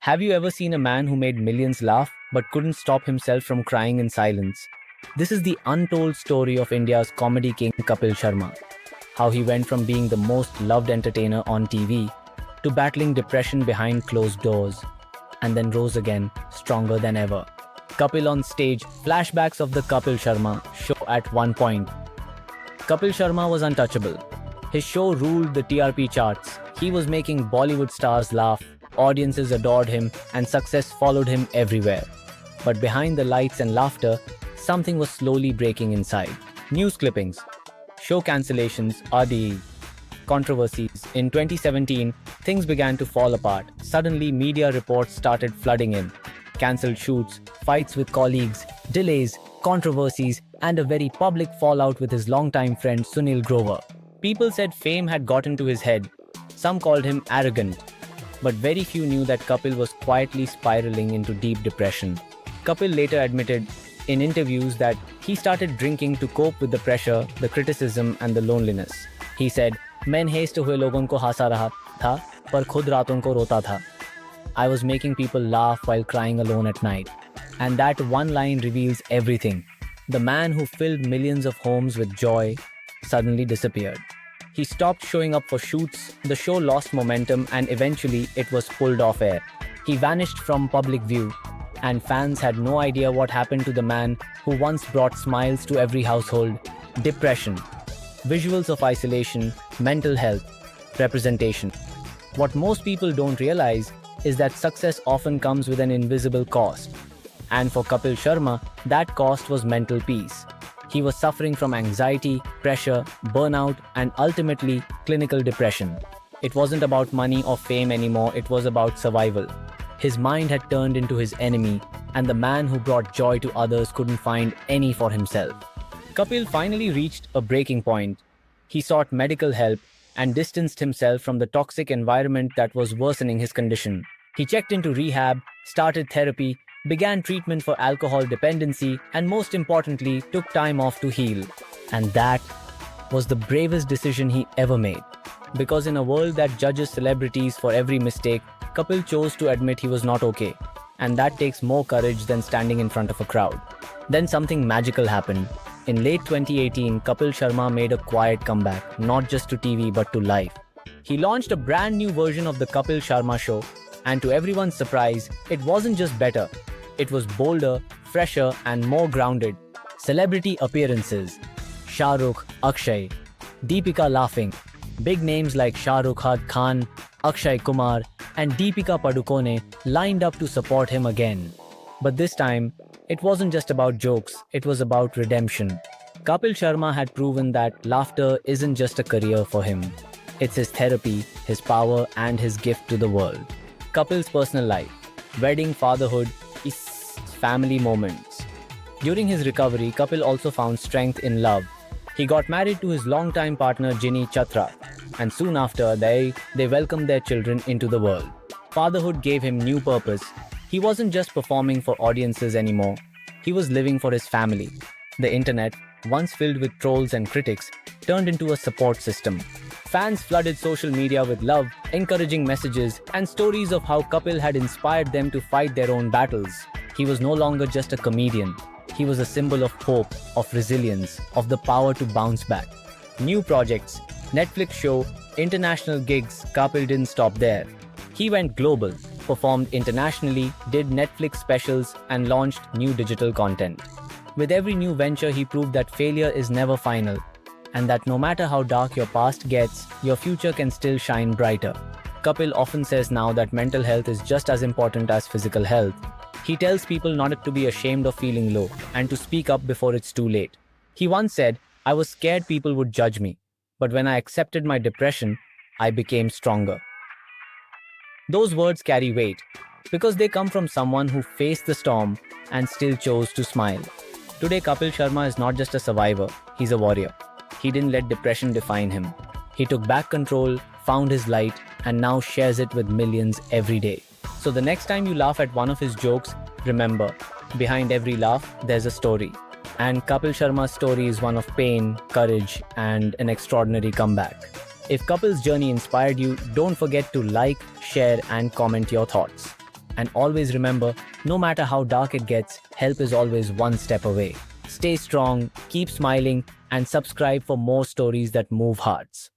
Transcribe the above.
Have you ever seen a man who made millions laugh but couldn't stop himself from crying in silence? This is the untold story of India's comedy king Kapil Sharma. How he went from being the most loved entertainer on TV to battling depression behind closed doors and then rose again, stronger than ever. Kapil on stage, flashbacks of the Kapil Sharma show at one point. Kapil Sharma was untouchable. His show ruled the TRP charts. He was making Bollywood stars laugh, audiences adored him, and success followed him everywhere. But behind the lights and laughter, something was slowly breaking inside. News clippings, show cancellations, RDE, controversies. In 2017, things began to fall apart. Suddenly, media reports started flooding in. Cancelled shoots, fights with colleagues, delays, controversies, and a very public fallout with his longtime friend Sunil Grover. People said fame had gotten to his head. Some called him arrogant. But very few knew that Kapil was quietly spiraling into deep depression. Kapil later admitted in interviews that he started drinking to cope with the pressure, the criticism, and the loneliness. He said, "मैं haste हुए लोगों को हंसा रहा था, पर खुद रातों को रोता था. I was making people laugh while crying alone at night." And that one line reveals everything. The man who filled millions of homes with joy suddenly disappeared. He stopped showing up for shoots, the show lost momentum, and eventually it was pulled off air. He vanished from public view, and fans had no idea what happened to the man who once brought smiles to every household. Depression, visuals of isolation, mental health, representation. What most people don't realize is that success often comes with an invisible cost. And for Kapil Sharma, that cost was mental peace. He was suffering from anxiety, pressure, burnout, and ultimately clinical depression. It wasn't about money or fame anymore, it was about survival. His mind had turned into his enemy, and the man who brought joy to others couldn't find any for himself. Kapil finally reached a breaking point. He sought medical help and distanced himself from the toxic environment that was worsening his condition. He checked into rehab, started therapy, began treatment for alcohol dependency, and most importantly, took time off to heal. And that was the bravest decision he ever made. Because in a world that judges celebrities for every mistake, Kapil chose to admit he was not okay. And that takes more courage than standing in front of a crowd. Then something magical happened. In late 2018, Kapil Sharma made a quiet comeback, not just to TV but to life. He launched a brand new version of the Kapil Sharma show, and to everyone's surprise, it wasn't just better. It was bolder, fresher, and more grounded. Celebrity appearances: Shah Rukh, Akshay, Deepika laughing. Big names like Shah Rukh Khan, Akshay Kumar, and Deepika Padukone lined up to support him again. But this time, it wasn't just about jokes, it was about redemption. Kapil Sharma had proven that laughter isn't just a career for him. It's his therapy, his power, and his gift to the world. Kapil's personal life, wedding, fatherhood, his family moments. During his recovery, Kapil also found strength in love. He got married to his longtime partner Ginny Chatra, and soon after they welcomed their children into the world. Fatherhood gave him new purpose. He wasn't just performing for audiences anymore. He was living for his family. The internet, once filled with trolls and critics, turned into a support system. Fans flooded social media with love, encouraging messages, and stories of how Kapil had inspired them to fight their own battles. He was no longer just a comedian. He was a symbol of hope, of resilience, of the power to bounce back. New projects, Netflix show, international gigs. Kapil didn't stop there. He went global, performed internationally, did Netflix specials, and launched new digital content. With every new venture, he proved that failure is never final, and that no matter how dark your past gets, your future can still shine brighter. Kapil often says now that mental health is just as important as physical health. He tells people not to be ashamed of feeling low and to speak up before it's too late. He once said, "I was scared people would judge me, but when I accepted my depression, I became stronger." Those words carry weight because they come from someone who faced the storm and still chose to smile. Today, Kapil Sharma is not just a survivor, he's a warrior. He didn't let depression define him. He took back control, found his light, and now shares it with millions every day. So the next time you laugh at one of his jokes, remember, behind every laugh, there's a story. And Kapil Sharma's story is one of pain, courage, and an extraordinary comeback. If Kapil's journey inspired you, don't forget to like, share, and comment your thoughts. And always remember, no matter how dark it gets, help is always one step away. Stay strong, keep smiling, and subscribe for more stories that move hearts.